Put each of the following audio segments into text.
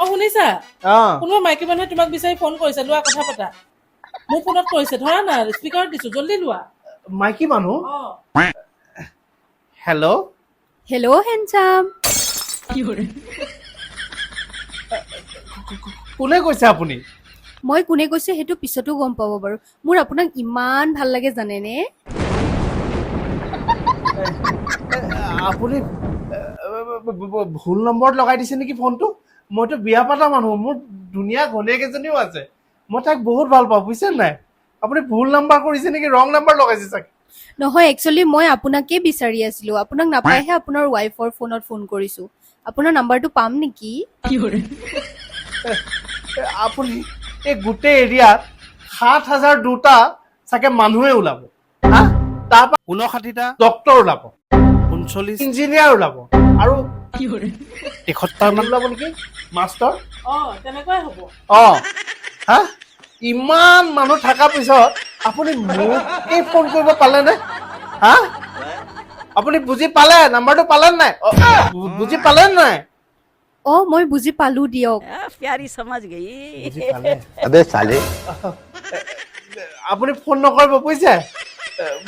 শুনিছা কোনোবা মাইকী মানুহে তোমাক বিচাৰি ফোন কৰিছে লোৱা কথা পতা মোৰ ফোনত কৰিছে ধৰা না স্পিকাৰত দিছো জলদি লোৱা মাইকী মানুহ হেল্ল' হেল্ল' হেণ্ডচাম কোনে কৈছে আপুনি মই কোনে কৈছে সেইটো পিছতো গম পাব বাৰু মোৰ আপোনাক ইমান ভাল লাগে জানেনে আপুনি ভুল নম্বৰত লগাই দিছে নেকি ফোনটো মইতো বিয়া পাতা মানুহ মোৰ ধুনীয়া ঘনীয়েক এজনীও আছে মই তাক বহুত ভাল পাওঁ বুজিছে নাই আপুনি ভুল নাম্বাৰ কৰিছে নেকি ৰং নাম্বাৰ লগাইছে চাগে নহয় একচুৱেলি মই আপোনাকে বিচাৰি আছিলো আপোনাক নাপাইহে আপোনাৰ ৱাইফৰ ফোনত ফোন কৰিছো আপোনাৰ নাম্বাৰটো পাম নেকি আপুনি এই গোটেই এৰিয়াত ৭,০০০ চাগে মানুহে ওলাব তাৰপৰা ৫৯টা ডক্তৰ ওলাব ৩৯ ইঞ্জিনিয়াৰ ওলাব আৰু ৭১ মান ওলাব নেকি মাষ্টৰ তেনেকুৱাই হ'ব হা ইমান মানুহ থকাৰ পিছত আপুনি মোকেই ফোন কৰিব পালেনে হা আপুনি বুজি পালে নাম্বাৰটো পালে নাই বুজি পালে নাই মই বুজি পালো দিয়ক प्यारी समझ गई বুজি পালে अबे साले আপুনি ফোন নকৰিব বুজিছে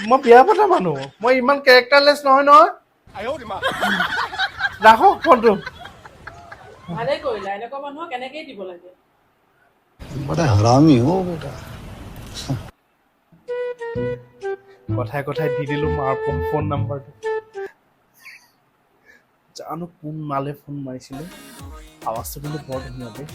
মই বিয়া পতা মানুহ মই ইমান কেৰেক্টাৰলেছ নহয় ৰাখক ফোনটো ভালে কৰিলা এনেকুৱা মানুহক এনেকেই দিব লাগে बड़ा हरामी हो बेटा কথাই কথাই দি দিলো মাৰ ফোন নাম্বাৰটো জানো কোন মালে ফোন মাৰিছিলে আৱাজটো কিন্তু বৰ ধুনীয়া দেই